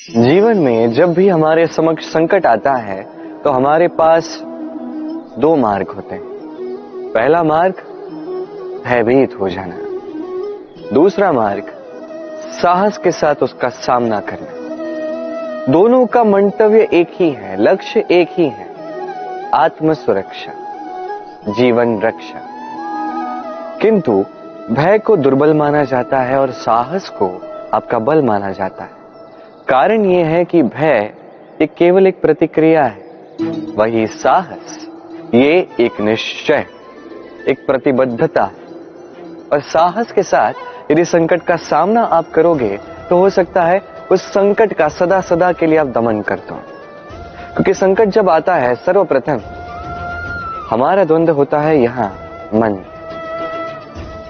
जीवन में जब भी हमारे समक्ष संकट आता है तो हमारे पास दो मार्ग होते हैं। पहला मार्ग भयभीत हो जाना, दूसरा मार्ग साहस के साथ उसका सामना करना। दोनों का मंतव्य एक ही है, लक्ष्य एक ही है, आत्म सुरक्षा, जीवन रक्षा। किंतु भय को दुर्बल माना जाता है और साहस को आपका बल माना जाता है। कारण यह है कि भय एक केवल एक प्रतिक्रिया है, वही साहस ये एक निश्चय, एक प्रतिबद्धता है। और साहस के साथ यदि संकट का सामना आप करोगे तो हो सकता है उस संकट का सदा सदा के लिए आप दमन कर दो। क्योंकि संकट जब आता है सर्वप्रथम हमारा द्वंद्व होता है यहां मन।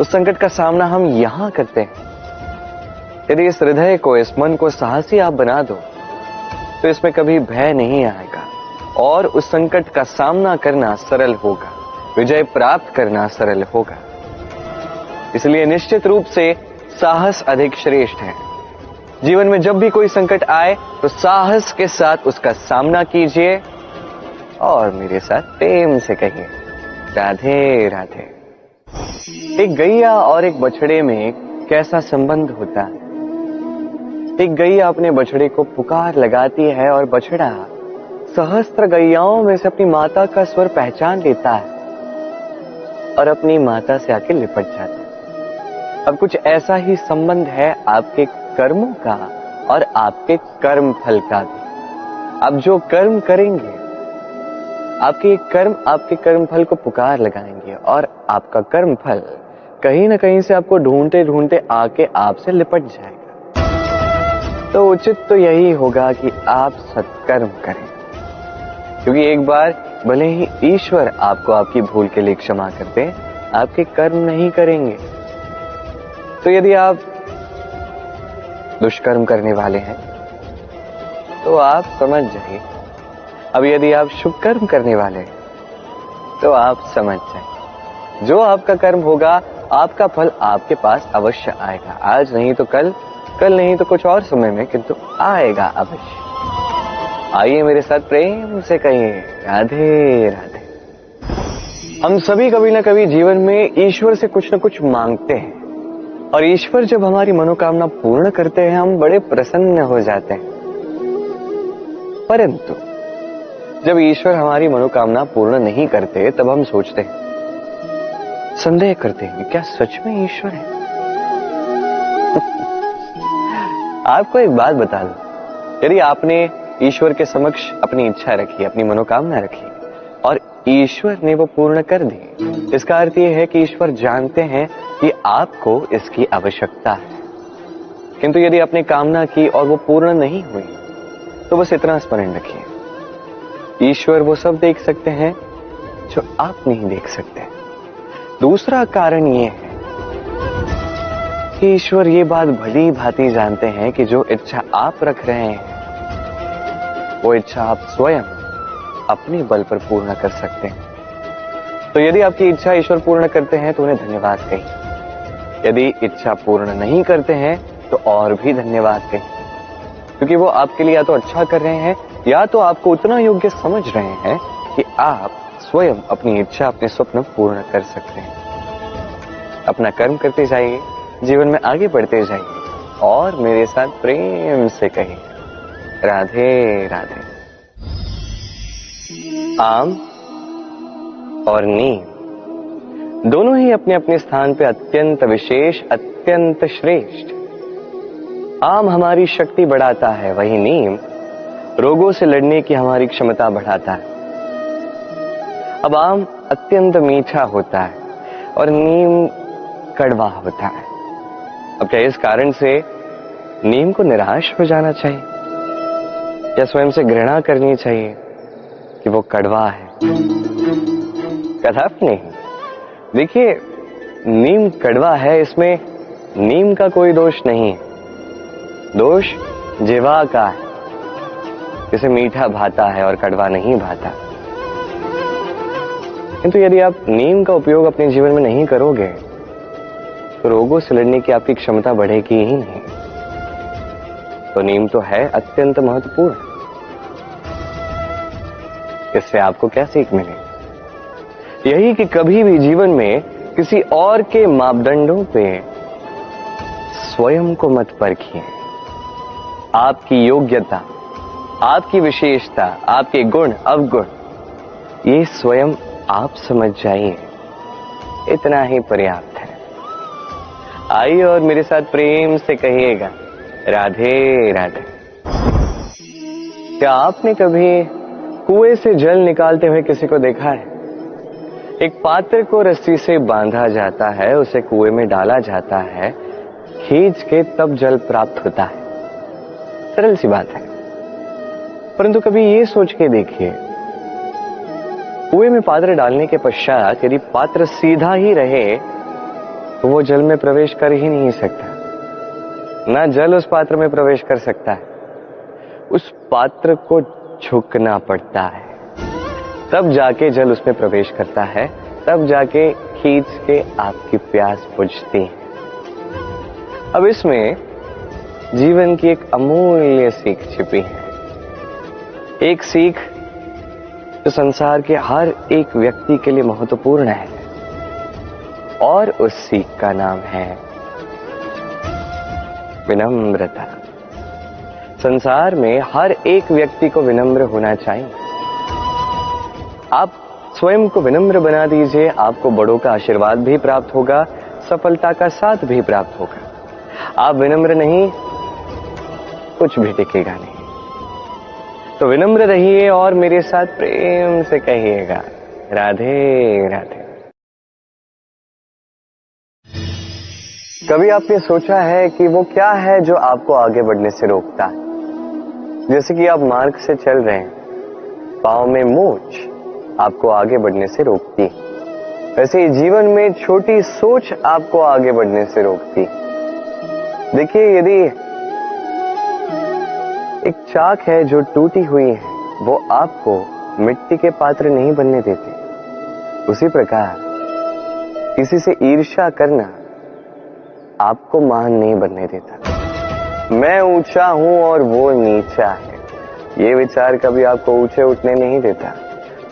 उस संकट का सामना हम यहां करते हैं। यदि इस हृदय को, इस मन को साहसी आप बना दो तो इसमें कभी भय नहीं आएगा और उस संकट का सामना करना सरल होगा, विजय प्राप्त करना सरल होगा। इसलिए निश्चित रूप से साहस अधिक श्रेष्ठ है। जीवन में जब भी कोई संकट आए तो साहस के साथ उसका सामना कीजिए और मेरे साथ प्रेम से कहिए राधे राधे। एक गैया और एक बछड़े में कैसा संबंध होता है। एक गैया अपने बछड़े को पुकार लगाती है और बछड़ा सहस्त्र गैयाओं में से अपनी माता का स्वर पहचान लेता है और अपनी माता से आके लिपट जाता है। अब कुछ ऐसा ही संबंध है आपके कर्मों का और आपके कर्म फल का भी। आप जो कर्म करेंगे, आपके कर्म आपके कर्म फल को पुकार लगाएंगे और आपका कर्म फल कहीं ना कहीं से आपको ढूंढते ढूंढते आके आपसे लिपट जाएगा। तो उचित तो यही होगा कि आप सत्कर्म करें, क्योंकि एक बार भले ही ईश्वर आपको आपकी भूल के लिए क्षमा कर दे, आपके कर्म नहीं करेंगे। तो यदि आप दुष्कर्म करने वाले हैं तो आप समझ जाइए। अब यदि आप शुभ कर्म करने वाले हैं तो आप समझ जाइए, जो आपका कर्म होगा आपका फल आपके पास अवश्य आएगा। आज नहीं तो कल, कल नहीं तो कुछ और समय में, किंतु आएगा अवश्य। आइए मेरे साथ प्रेम से कहिए राधे राधे। हम सभी कभी ना कभी जीवन में ईश्वर से कुछ न कुछ मांगते हैं और ईश्वर जब हमारी मनोकामना पूर्ण करते हैं हम बड़े प्रसन्न हो जाते हैं। परंतु जब ईश्वर हमारी मनोकामना पूर्ण नहीं करते तब हम सोचते हैं, संदेह करते हैं, क्या सच में ईश्वर है? आपको एक बात बता दूं, यदि आपने ईश्वर के समक्ष अपनी इच्छा रखी, अपनी मनोकामना रखी और ईश्वर ने वो पूर्ण कर दी, इसका अर्थ ये है कि ईश्वर जानते हैं कि आपको इसकी आवश्यकता है। किंतु यदि आपने कामना की और वो पूर्ण नहीं हुई तो बस इतना स्मरण रखिए, ईश्वर वो सब देख सकते हैं जो आप नहीं देख सकते। दूसरा कारण ये है कि ईश्वर ये बात भली भांति जानते हैं कि जो इच्छा आप रख रहे हैं वो इच्छा आप स्वयं अपने बल पर पूर्ण कर सकते हैं। तो यदि आपकी इच्छा ईश्वर पूर्ण करते हैं तो उन्हें धन्यवाद कहिए। यदि इच्छा पूर्ण नहीं करते हैं तो और भी धन्यवाद कहिए, क्योंकि वो आपके लिए या तो अच्छा कर रहे हैं या तो आपको उतना योग्य समझ रहे हैं कि आप स्वयं अपनी इच्छा, अपने स्वप्न पूर्ण कर सकते हैं। अपना कर्म करते जाइए, जीवन में आगे बढ़ते जाइए और मेरे साथ प्रेम से कहिए राधे राधे। आम और नीम दोनों ही अपने अपने स्थान पे अत्यंत विशेष, अत्यंत श्रेष्ठ। आम हमारी शक्ति बढ़ाता है, वही नीम रोगों से लड़ने की हमारी क्षमता बढ़ाता है। अब आम अत्यंत मीठा होता है और नीम कड़वा होता है। अब क्या इस कारण से नीम को निराश हो जाना चाहिए या स्वयं से घृणा करनी चाहिए कि वो कड़वा है? कदापि नहीं। देखिए, नीम कड़वा है, इसमें नीम का कोई दोष नहीं है, दोष जिह्वा का है। जिसे मीठा भाता है और कड़वा नहीं भाता। किंतु यदि आप नीम का उपयोग अपने जीवन में नहीं करोगे तो रोगों से लड़ने की आपकी क्षमता बढ़ेगी ही नहीं। तो नींव तो है अत्यंत महत्वपूर्ण। इससे आपको क्या सीख मिलेगी? यही कि कभी भी जीवन में किसी और के मापदंडों पे स्वयं को मत परखिए। आपकी योग्यता, आपकी विशेषता, आपके गुण अवगुण, ये स्वयं आप समझ जाइए, इतना ही पर्याप्त है। आइए और मेरे साथ प्रेम से कहिएगा, राधे राधे। क्या आपने कभी कुएं से जल निकालते हुए किसी को देखा है? एक पात्र को रस्सी से बांधा जाता है, उसे कुएं में डाला जाता है, खींच के तब जल प्राप्त होता है। सरल सी बात है, परंतु कभी ये सोच के देखिए, कुएं में पात्र डालने के पश्चात यदि पात्र सीधा ही रहे तो वो जल में प्रवेश कर ही नहीं सकता। ना जल उस पात्र में प्रवेश कर सकता है, उस पात्र को झुकना पड़ता है, तब जाके जल उसमें प्रवेश करता है, तब जाके खींच के आपकी प्यास बुझती है। अब इसमें जीवन की एक अमूल्य सीख छिपी है, एक सीख जो संसार के हर एक व्यक्ति के लिए महत्वपूर्ण है, और उस सीख का नाम है विनम्रता। संसार में हर एक व्यक्ति को विनम्र होना चाहिए। आप स्वयं को विनम्र बना दीजिए, आपको बड़ों का आशीर्वाद भी प्राप्त होगा, सफलता का साथ भी प्राप्त होगा। आप विनम्र नहीं, कुछ भी टिकेगा नहीं। तो विनम्र रहिए और मेरे साथ प्रेम से कहिएगा, राधे राधे। कभी आपने सोचा है कि वो क्या है जो आपको आगे बढ़ने से रोकता है? जैसे कि आप मार्ग से चल रहे हैं, पांव में मोच आपको आगे बढ़ने से रोकती है। वैसे ही जीवन में छोटी सोच आपको आगे बढ़ने से रोकती। देखिए, यदि एक चाक है जो टूटी हुई है, वो आपको मिट्टी के पात्र नहीं बनने देती। उसी प्रकार किसी से ईर्ष्या करना आपको महान नहीं बनने देता। मैं ऊंचा हूं और वो नीचा है, ये विचार कभी आपको ऊंचे उठने नहीं देता।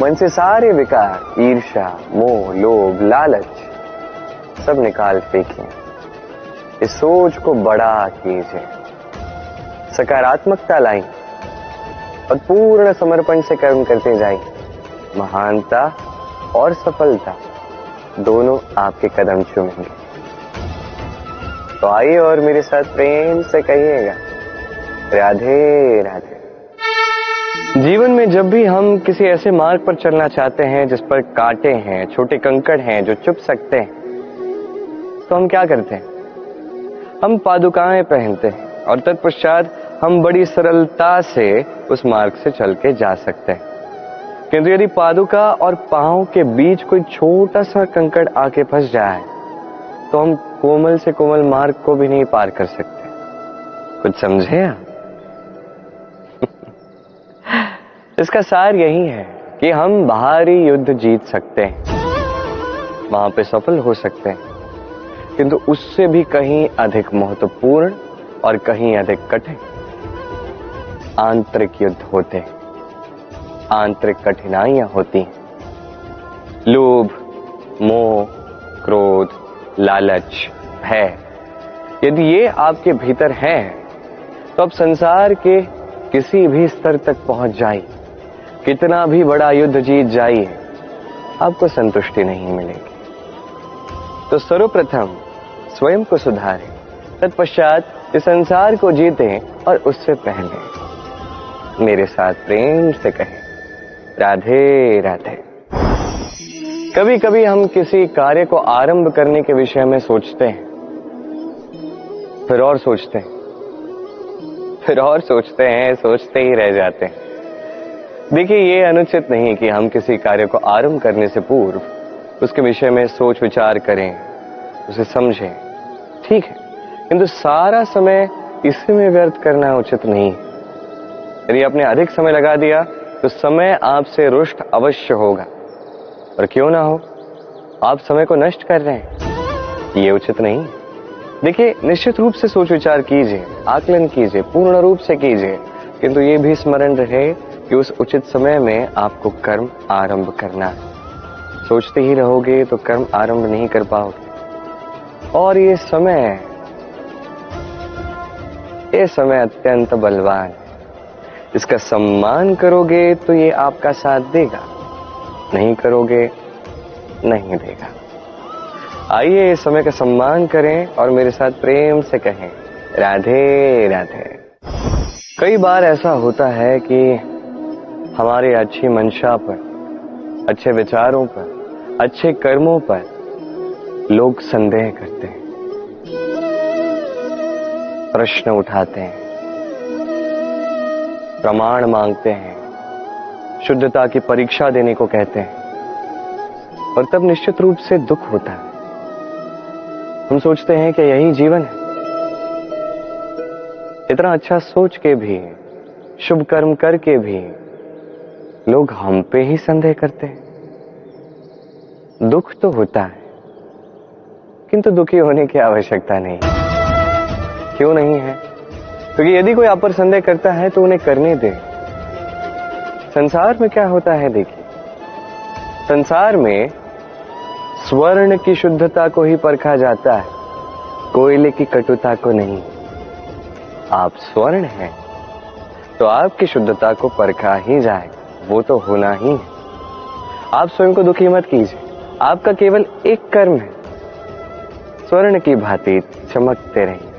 मन से सारे विकार, ईर्ष्या, मोह, लोभ, लालच सब निकाल फेंकिए। इस सोच को बड़ा कीजिए, सकारात्मकता लाइए और पूर्ण समर्पण से कर्म करते जाइए। महानता और सफलता दोनों आपके कदम चूमेंगे। तो आइए और मेरे साथ प्रेम से कहिएगा, राधे राधे। जीवन में जब भी हम किसी ऐसे मार्ग पर चलना चाहते हैं जिस पर कांटे हैं, छोटे कंकड़ हैं जो चुभ सकते हैं, तो हम क्या करते हैं? हम पादुकाएं पहनते हैं और तत्पश्चात हम बड़ी सरलता से उस मार्ग से चल के जा सकते हैं। किंतु यदि पादुका और पांव के बीच कोई छोटा सा कंकड़ आके फंस जाए तो हम कोमल से कोमल मार्ग को भी नहीं पार कर सकते। कुछ समझे आप? इसका सार यही है कि हम बाहरी युद्ध जीत सकते हैं, वहां पे सफल हो सकते हैं, किंतु उससे भी कहीं अधिक महत्वपूर्ण और कहीं अधिक कठिन आंतरिक युद्ध होते हैं, आंतरिक कठिनाइयां होती हैं। लोभ, मोह, क्रोध, लालच, भय, यदि ये आपके भीतर है तो आप संसार के किसी भी स्तर तक पहुंच जाइए, कितना भी बड़ा युद्ध जीत जाइए, आपको संतुष्टि नहीं मिलेगी। तो सर्वप्रथम स्वयं को सुधारें, तत्पश्चात इस संसार को जीतें और उससे पहले मेरे साथ प्रेम से कहें, राधे राधे। कभी कभी हम किसी कार्य को आरंभ करने के विषय में सोचते हैं, फिर और सोचते हैं, फिर और सोचते हैं, सोचते ही रह जाते हैं। देखिए, ये अनुचित नहीं कि हम किसी कार्य को आरंभ करने से पूर्व उसके विषय में सोच विचार करें, उसे समझें, ठीक है, किंतु सारा समय इसी में व्यर्थ करना उचित नहीं है। यदि आपने अधिक समय लगा दिया तो समय आपसे रुष्ट अवश्य होगा, और क्यों ना हो, आप समय को नष्ट कर रहे हैं, ये उचित नहीं। देखिए, निश्चित रूप से सोच विचार कीजिए, आकलन कीजिए, पूर्ण रूप से कीजिए, किंतु ये भी स्मरण रहे कि उस उचित समय में आपको कर्म आरंभ करना है। सोचते ही रहोगे तो कर्म आरंभ नहीं कर पाओगे। और ये समय अत्यंत बलवान है। इसका सम्मान करोगे तो ये आपका साथ देगा, नहीं करोगे नहीं देगा। आइए इस समय का सम्मान करें और मेरे साथ प्रेम से कहें, राधे राधे। कई बार ऐसा होता है कि हमारे अच्छी मंशा पर, अच्छे विचारों पर, अच्छे कर्मों पर लोग संदेह करते हैं, प्रश्न उठाते हैं, प्रमाण मांगते हैं, शुद्धता की परीक्षा देने को कहते हैं। और तब निश्चित रूप से दुख होता है। हम सोचते हैं कि यही जीवन है। इतना अच्छा सोच के भी, शुभ कर्म करके भी लोग हम पे ही संदेह करते हैं। दुख तो होता है, किंतु दुखी होने की आवश्यकता नहीं। क्यों नहीं है? क्योंकि यदि कोई आप पर संदेह करता है तो उन्हें करने दे। संसार में क्या होता है देखिए, संसार में स्वर्ण की शुद्धता को ही परखा जाता है, कोयले की कटुता को नहीं। आप स्वर्ण हैं तो आपकी शुद्धता को परखा ही जाएगा, वो तो होना ही है। आप स्वयं को दुखी मत कीजिए, आपका केवल एक कर्म है, स्वर्ण की भांति चमकते रहिए।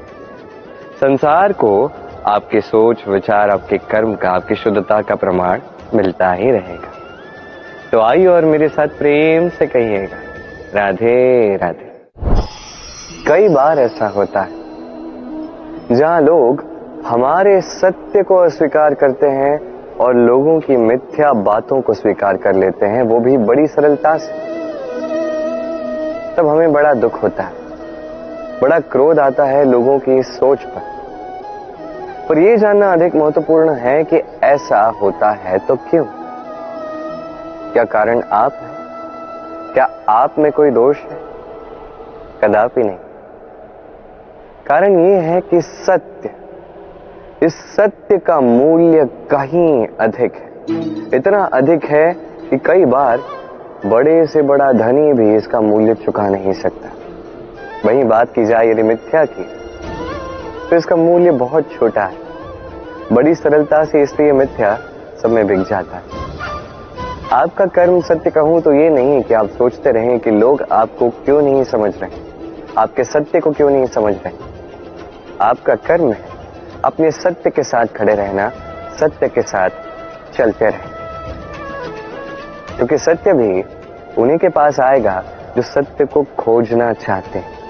संसार को आपके सोच विचार, आपके कर्म का, आपकी शुद्धता का प्रमाण मिलता ही रहेगा। तो आइए और मेरे साथ प्रेम से कहिएगा, राधे राधे। कई बार ऐसा होता है जहां लोग हमारे सत्य को अस्वीकार करते हैं और लोगों की मिथ्या बातों को स्वीकार कर लेते हैं, वो भी बड़ी सरलता से। तब हमें बड़ा दुख होता है, बड़ा क्रोध आता है लोगों की इस सोच पर यह जानना अधिक महत्वपूर्ण है कि ऐसा होता है तो क्यों? क्या कारण आप है? क्या आप में कोई दोष है? कदापि नहीं। कारण यह है कि इस सत्य का मूल्य कहीं अधिक है। इतना अधिक है कि कई बार बड़े से बड़ा धनी भी इसका मूल्य चुका नहीं सकता। वहीं बात की जाए यदि मिथ्या की, तो इसका मूल्य बहुत छोटा है। बड़ी सरलता से इसलिए मिथ्या सब में बिक जाता है। आपका कर्म सत्य कहूं तो ये नहीं कि आप सोचते रहें कि लोग आपको क्यों नहीं समझ रहे, आपके सत्य को क्यों नहीं समझ रहे। आपका कर्म है अपने सत्य के साथ खड़े रहना, सत्य के साथ चलते रहें, क्योंकि सत्य भी उन्हीं के पास आएगा जो सत्य को खोजना चाहते हैं।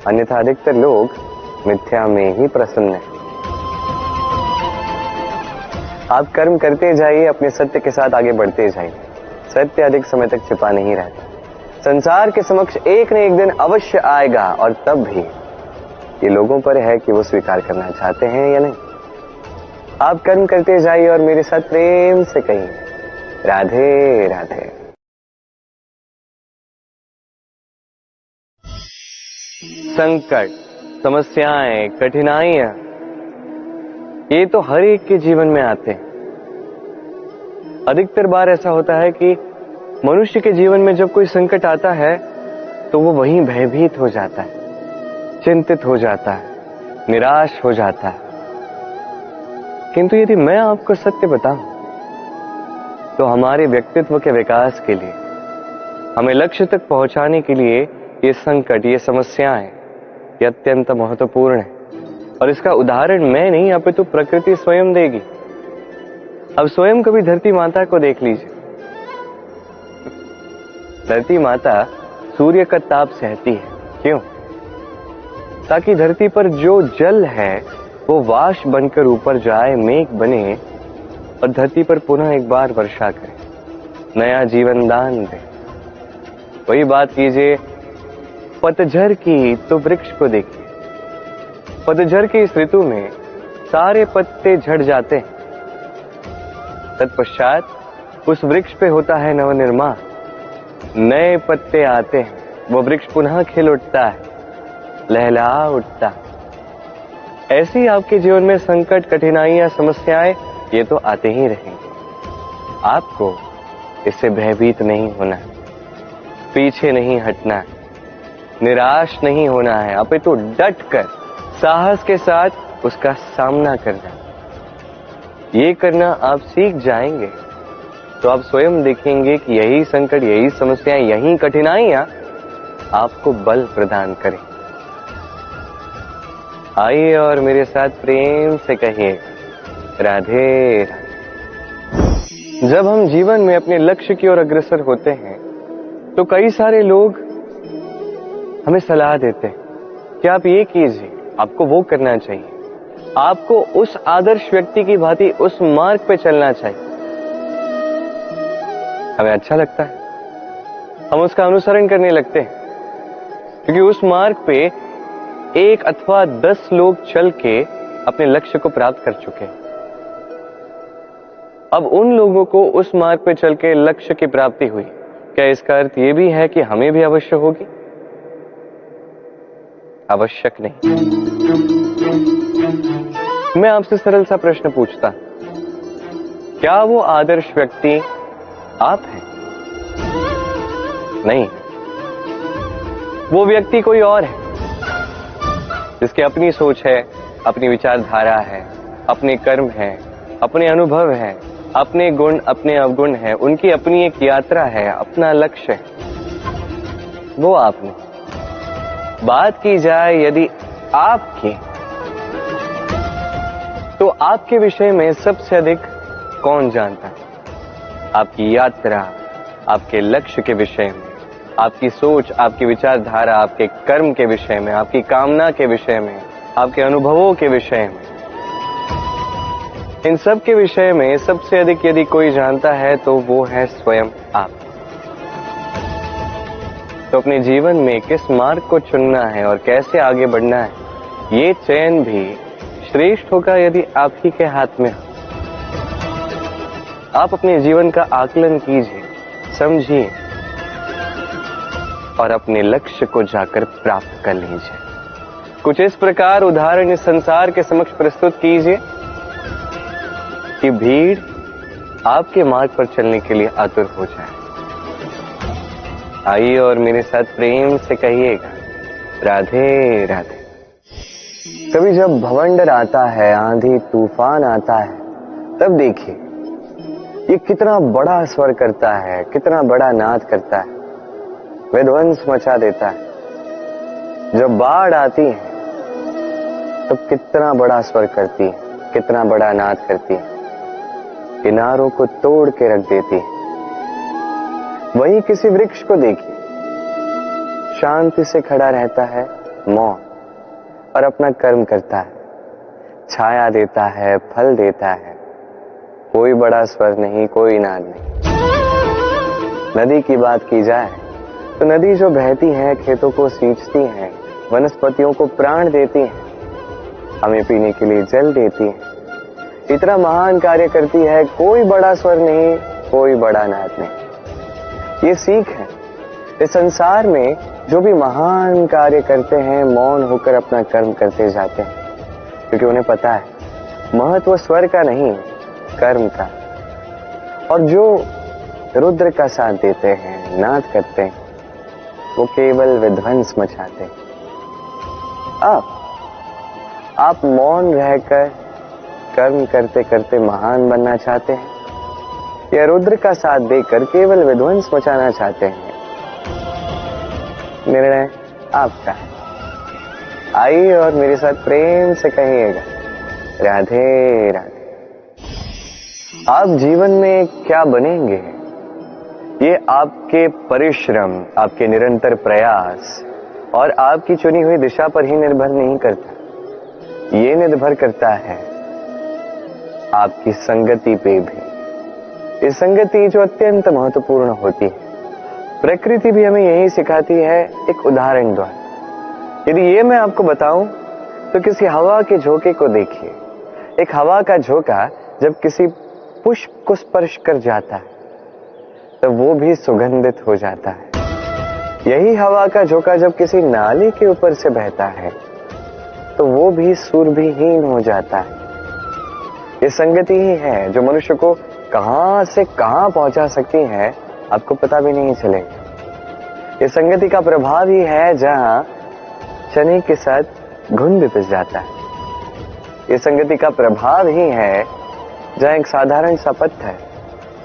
अन्यथा अधिकतर लोग मिथ्या में ही प्रसन्न हैं। आप कर्म करते जाइए, अपने सत्य के साथ आगे बढ़ते जाइए। सत्य अधिक समय तक छिपा नहीं रहता। संसार के समक्ष एक न एक दिन अवश्य आएगा, और तब भी ये लोगों पर है कि वो स्वीकार करना चाहते हैं या नहीं। आप कर्म करते जाइए और मेरे साथ प्रेम से कहिए, राधे राधे। संकट, समस्याएं, कठिनाइयां, ये तो हर एक के जीवन में आते हैं। अधिकतर बार ऐसा होता है कि मनुष्य के जीवन में जब कोई संकट आता है तो वो वहीं भयभीत हो जाता है, चिंतित हो जाता है, निराश हो जाता है। किंतु यदि मैं आपको सत्य बताऊं तो हमारे व्यक्तित्व के विकास के लिए, हमें लक्ष्य तक पहुंचाने के लिए ये संकट, ये समस्याएं, ये अत्यंत महत्वपूर्ण है। और इसका उदाहरण मैं नहीं, अपितु प्रकृति स्वयं देगी। अब स्वयं कभी धरती माता को देख लीजिए। धरती माता सूर्य का ताप सहती है, क्यों? ताकि धरती पर जो जल है वो वाष्प बनकर ऊपर जाए, मेघ बने और धरती पर पुनः एक बार वर्षा करे, नया जीवन दान दे। वही बात कीजिए पतझड़ की, तो वृक्ष को देखिए। पतझड़ की इस ऋतु में सारे पत्ते झड़ जाते हैं, तत्पश्चात उस वृक्ष पे होता है नवनिर्माण, नए पत्ते आते हैं, वो वृक्ष पुनः खिल उठता है, लहला उठता। ऐसी आपके जीवन में संकट, कठिनाइयां, समस्याएं ये तो आते ही रहेंगे। आपको इससे भयभीत नहीं होना है, पीछे नहीं हटना है, निराश नहीं होना है, अपितु डट कर साहस के साथ उसका सामना करना। ये करना आप सीख जाएंगे तो आप स्वयं देखेंगे कि यही संकट, यही समस्याएं, यही कठिनाइयां आपको बल प्रदान करें। आइए और मेरे साथ प्रेम से कहिए राधे राधे। जब हम जीवन में अपने लक्ष्य की ओर अग्रसर होते हैं तो कई सारे लोग हमें सलाह देते हैं कि आप ये कीजिए, आपको वो करना चाहिए, आपको उस आदर्श व्यक्ति की भांति उस मार्ग पे चलना चाहिए। हमें अच्छा लगता है, हम उसका अनुसरण करने लगते हैं, क्योंकि उस मार्ग पे 1 अथवा 10 लोग चल के अपने लक्ष्य को प्राप्त कर चुके हैं। अब उन लोगों को उस मार्ग पे चल के लक्ष्य की प्राप्ति हुई, क्या इसका अर्थ यह भी है कि हमें भी अवश्य होगी? आवश्यक नहीं। मैं आपसे सरल सा प्रश्न पूछता, क्या वो आदर्श व्यक्ति आप हैं? नहीं, वो व्यक्ति कोई और है, जिसकी अपनी सोच है, अपनी विचारधारा है, अपने कर्म है, अपने अनुभव है, अपने गुण, अपने अवगुण है, उनकी अपनी एक यात्रा है, अपना लक्ष्य है। वो आप नहीं। बात की जाए यदि आपकी, तो आपके विषय में सबसे अधिक कौन जानता है? आपकी यात्रा, आपके लक्ष्य के विषय में, आपकी सोच, आपकी विचारधारा, आपके कर्म के विषय में, आपकी कामना के विषय में, आपके अनुभवों के विषय में, इन सब के विषय में सबसे अधिक यदि कोई जानता है तो वो है स्वयं आप। तो अपने जीवन में किस मार्ग को चुनना है और कैसे आगे बढ़ना है, ये चयन भी श्रेष्ठ होगा यदि आप ही के हाथ में हो। आप अपने जीवन का आकलन कीजिए, समझिए और अपने लक्ष्य को जाकर प्राप्त कर लीजिए। कुछ इस प्रकार उदाहरण इस संसार के समक्ष प्रस्तुत कीजिए कि भीड़ आपके मार्ग पर चलने के लिए आतुर हो जाए। आइए और मेरे साथ प्रेम से कहिएगा राधे राधे। कभी जब भवंडर आता है, आंधी तूफान आता है, तब देखिए ये कितना बड़ा स्वर करता है, कितना बड़ा नाद करता है, विध्वंस मचा देता है। जब बाढ़ आती है तब कितना बड़ा स्वर करती है, कितना बड़ा नाद करती है, किनारों को तोड़ के रख देती है। वहीं किसी वृक्ष को देखिए, शांति से खड़ा रहता है, मौन, और अपना कर्म करता है, छाया देता है, फल देता है, कोई बड़ा स्वर नहीं, कोई नाद नहीं। नदी की बात की जाए तो नदी जो बहती है, खेतों को सींचती है, वनस्पतियों को प्राण देती है, हमें पीने के लिए जल देती है, इतना महान कार्य करती है, कोई बड़ा स्वर नहीं, कोई बड़ा नाद नहीं। ये सीख है, इस संसार में जो भी महान कार्य करते हैं, मौन होकर अपना कर्म करते जाते हैं, क्योंकि उन्हें पता है महत्व स्वर का नहीं, कर्म का। और जो रुद्र का साथ देते हैं, नाद करते हैं, वो केवल विध्वंस मचाते हैं। आप मौन रहकर कर्म करते करते महान बनना चाहते हैं, या रुद्र का साथ देकर केवल विध्वंस मचाना चाहते हैं? निर्णय आपका है। आइए और मेरे साथ प्रेम से कहिएगा राधे राधे। आप जीवन में क्या बनेंगे, ये आपके परिश्रम, आपके निरंतर प्रयास और आपकी चुनी हुई दिशा पर ही निर्भर नहीं करता। ये निर्भर करता है आपकी संगति पे भी। ये संगति जो अत्यंत महत्वपूर्ण होती है। प्रकृति भी हमें यही सिखाती है एक उदाहरण द्वारा। यदि ये मैं आपको बताऊं तो किसी हवा के झोंके को देखिए। एक हवा का झोंका जब किसी पुष्प को स्पर्श कर जाता है तो वो भी सुगंधित हो जाता है। यही हवा का झोंका जब किसी नाले के ऊपर से बहता है तो वो भी सुरभिहीन हो जाता है। ये संगति ही है जो मनुष्य को कहां से कहां पहुंचा सकती है, आपको पता भी नहीं चलेगा। ये संगति का प्रभाव ही है जहां चने के साथ घुन भी पिस जाता है। ये संगति का प्रभाव ही है जहां एक साधारण सा पत्थर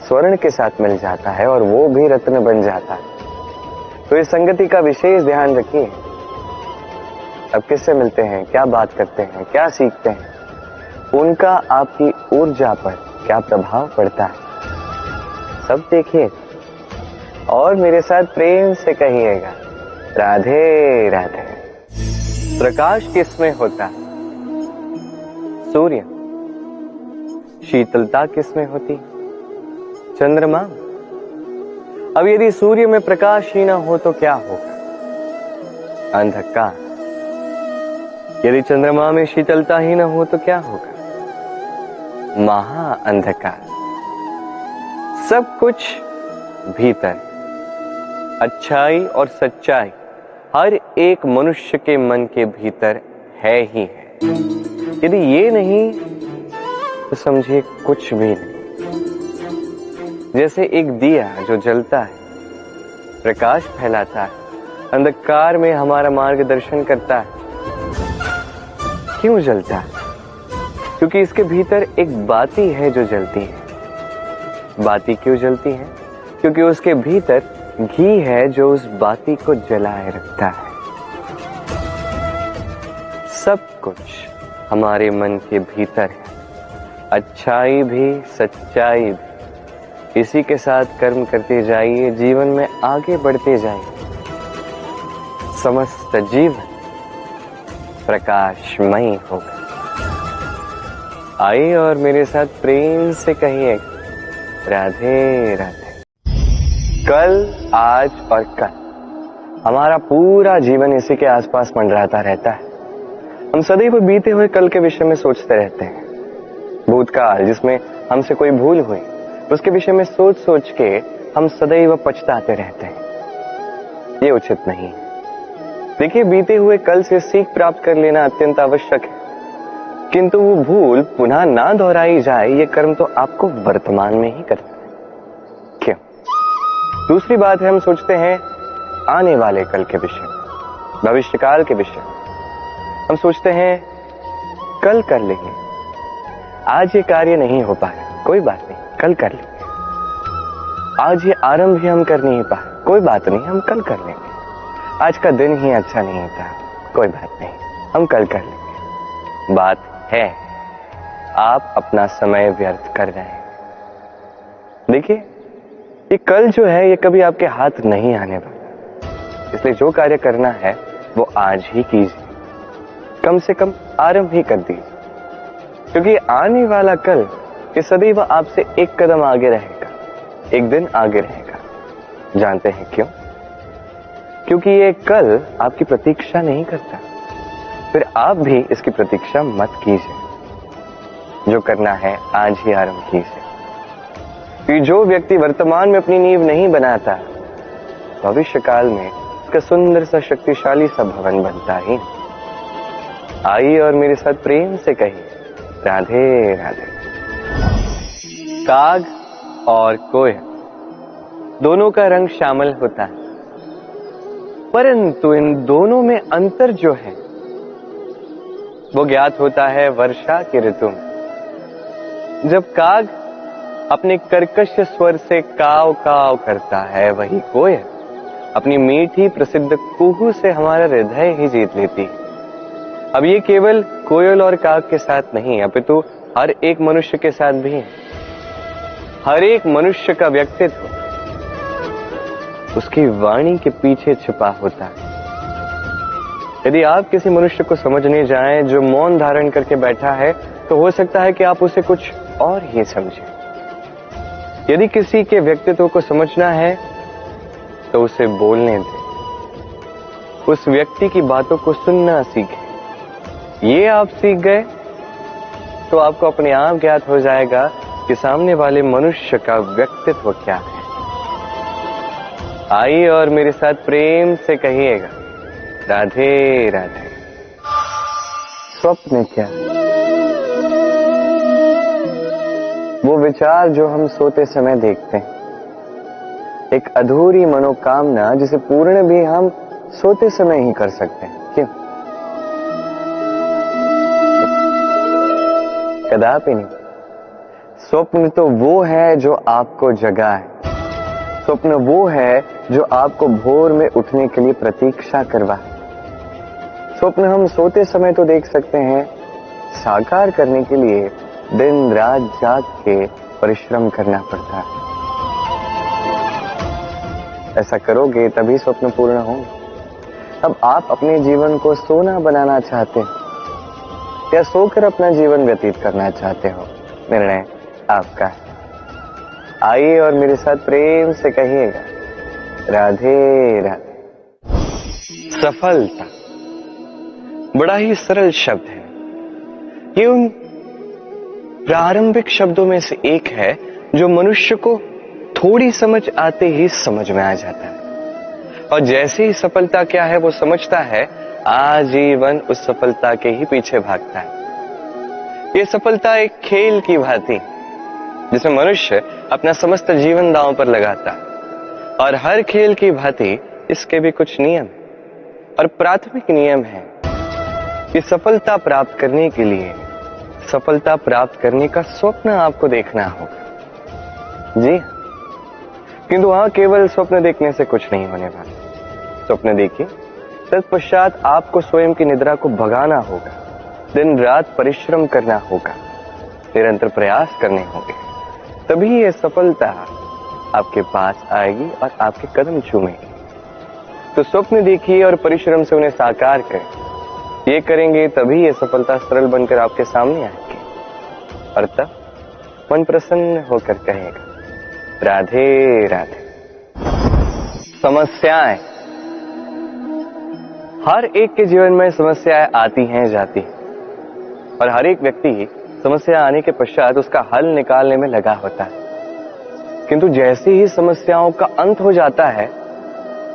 स्वर्ण के साथ मिल जाता है और वो भी रत्न बन जाता है। तो इस संगति का विशेष ध्यान रखिए। अब किससे मिलते हैं, क्या बात करते हैं, क्या सीखते हैं, उनका आपकी ऊर्जा पर क्या प्रभाव पड़ता है, सब देखिए और मेरे साथ प्रेम से कहिएगा राधे राधे। प्रकाश किसमें होता है? सूर्य। शीतलता किसमें होती? चंद्रमा। अब यदि सूर्य में प्रकाश ही ना हो तो क्या होगा? अंधकार। यदि चंद्रमा में शीतलता ही ना हो तो क्या होगा? महा अंधकार। सब कुछ भीतर, अच्छाई और सच्चाई हर एक मनुष्य के मन के भीतर है ही है। यदि ये नहीं तो समझिए कुछ भी नहीं। जैसे एक दिया जो जलता है, प्रकाश फैलाता है, अंधकार में हमारा मार्गदर्शन करता है। क्यों जलता है? क्योंकि इसके भीतर एक बाती है जो जलती है। बाती क्यों जलती है? क्योंकि उसके भीतर घी है जो उस बाती को जलाए रखता है। सब कुछ हमारे मन के भीतर है, अच्छाई भी सच्चाई भी। इसी के साथ कर्म करते जाइए, जीवन में आगे बढ़ते जाइए। समस्त जीवन प्रकाशमय होगा। आइए और मेरे साथ प्रेम से कहिए राधे राधे। कल, आज और कल, हमारा पूरा जीवन इसी के आसपास मंडराता रहता है। हम सदैव बीते हुए कल के विषय में सोचते रहते हैं। भूतकाल जिसमें हमसे कोई भूल हुई, उसके विषय में सोच सोच के हम सदैव पछताते रहते हैं। ये उचित नहीं है। देखिए, बीते हुए कल से सीख प्राप्त कर लेना अत्यंत आवश्यक है, किंतु वो भूल पुनः ना दोहराई जाए, ये कर्म तो आपको वर्तमान में ही करना है। क्यों? दूसरी बात है, हम सोचते हैं आने वाले कल के विषय में, भविष्यकाल के विषय में। हम सोचते हैं कल कर लेंगे, आज ये कार्य नहीं हो पाया, कोई बात नहीं, कल कर लेंगे। आज ये आरंभ भी हम कर नहीं पाए, कोई बात नहीं, हम कल कर लेंगे। आज का दिन ही अच्छा नहीं था, कोई बात नहीं, हम कल कर लेंगे। बात है, आप अपना समय व्यर्थ कर रहे हैं। देखिए, ये कल जो है ये कभी आपके हाथ नहीं आने वाला, इसलिए जो कार्य करना है वो आज ही कीजिए। कम से कम आरंभ ही कर दीजिए, क्योंकि आने वाला कल ये सदैव आपसे एक कदम आगे रहेगा, एक दिन आगे रहेगा। जानते हैं क्यों? क्योंकि ये कल आपकी प्रतीक्षा नहीं करता। फिर आप भी इसकी प्रतीक्षा मत कीजिए। जो करना है आज ही आरंभ कीजिए। कि जो व्यक्ति वर्तमान में अपनी नींव नहीं बनाता, भविष्य काल में उसका सुंदर सा शक्तिशाली सा भवन बनता ही। आइए और मेरे साथ प्रेम से कहिए राधे राधे। काग और कोयल दोनों का रंग श्यामल होता है, परंतु इन दोनों में अंतर जो है वो ज्ञात होता है वर्षा के ऋतु में। जब काग अपने कर्कश स्वर से काव काव करता है, वही कोयल अपनी मीठी प्रसिद्ध कुहू से हमारा हृदय ही जीत लेती है। अब ये केवल कोयल और काग के साथ नहीं, अपितु हर एक मनुष्य के साथ भी है। हर एक मनुष्य का व्यक्तित्व उसकी वाणी के पीछे छिपा होता है। यदि आप किसी मनुष्य को समझने जाएं जो मौन धारण करके बैठा है, तो हो सकता है कि आप उसे कुछ और ही समझें। यदि किसी के व्यक्तित्व को समझना है तो उसे बोलने दें, उस व्यक्ति की बातों को सुनना सीखें। ये आप सीख गए तो आपको अपने आप ज्ञात हो जाएगा कि सामने वाले मनुष्य का व्यक्तित्व क्या है। आइए और मेरे साथ प्रेम से कहिएगा, राधे राधे। स्वप्न क्या? वो विचार जो हम सोते समय देखते हैं, एक अधूरी मनोकामना जिसे पूर्ण भी हम सोते समय ही कर सकते हैं। क्यों? कदापि नहीं। स्वप्न तो वो है जो आपको जगाए, स्वप्न वो है जो आपको भोर में उठने के लिए प्रतीक्षा करवाए। स्वप्न हम सोते समय तो देख सकते हैं, साकार करने के लिए दिन रात जाग के परिश्रम करना पड़ता है। ऐसा करोगे तभी स्वप्न पूर्ण होंगे। अब आप अपने जीवन को सोना बनाना चाहते हो या सोकर अपना जीवन व्यतीत करना चाहते हो, निर्णय आपका है। आइए और मेरे साथ प्रेम से कहिएगा, राधे राधे। सफलता बड़ा ही सरल शब्द है। ये उन प्रारंभिक शब्दों में से एक है जो मनुष्य को थोड़ी समझ आते ही समझ में आ जाता है, और जैसे ही सफलता क्या है वो समझता है, आजीवन उस सफलता के ही पीछे भागता है। ये सफलता एक खेल की भांति जिसमें मनुष्य अपना समस्त जीवन दांव पर लगाता है, और हर खेल की भांति इसके भी कुछ नियम और प्राथमिक नियम है कि सफलता प्राप्त करने के लिए सफलता प्राप्त करने का स्वप्न आपको देखना होगा। जी, किंतु वहां केवल स्वप्न देखने से कुछ नहीं होने वाला। स्वप्न देखिए, तत्पश्चात आपको स्वयं की निद्रा को भगाना होगा, दिन रात परिश्रम करना होगा, निरंतर प्रयास करने होंगे, तभी ये सफलता आपके पास आएगी और आपके कदम चूमेगी। तो स्वप्न देखिए और परिश्रम से उन्हें साकार करें। ये करेंगे तभी ये सफलता सरल बनकर आपके सामने आएगी, और तब मन प्रसन्न होकर कहेगा, राधे राधे। समस्याएं, हर एक के जीवन में समस्याएं आती हैं जाती हैं, और हर एक व्यक्ति समस्या आने के पश्चात उसका हल निकालने में लगा होता है। किंतु जैसे ही समस्याओं का अंत हो जाता है,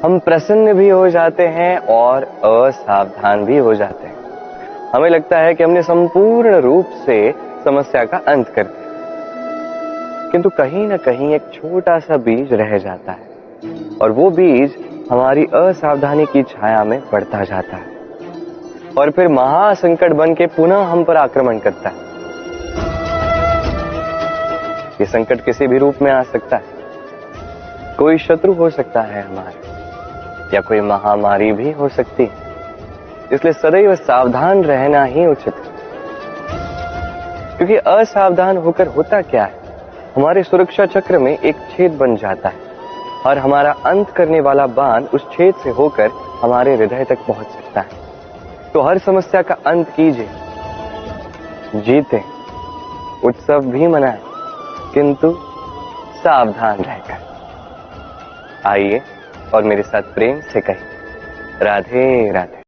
हम प्रसन्न भी हो जाते हैं और असावधान भी हो जाते हैं। हमें लगता है कि हमने संपूर्ण रूप से समस्या का अंत कर दिया, किंतु कहीं ना कहीं एक छोटा सा बीज रह जाता है, और वो बीज हमारी असावधानी की छाया में बढ़ता जाता है, और फिर महासंकट बन के पुनः हम पर आक्रमण करता है। ये संकट किसी भी रूप में आ सकता है, कोई शत्रु हो सकता है हमारे, या कोई महामारी भी हो सकती है। इसलिए सदैव सावधान रहना ही उचित है, क्योंकि असावधान होकर होता क्या है, हमारे सुरक्षा चक्र में एक छेद बन जाता है, और हमारा अंत करने वाला बाण उस छेद से होकर हमारे हृदय तक पहुंच सकता है। तो हर समस्या का अंत कीजिए, जीते, उत्सव भी मनाएं, किंतु सावधान रहकर। आइए और मेरे साथ प्रेम से कहिए, राधे राधे।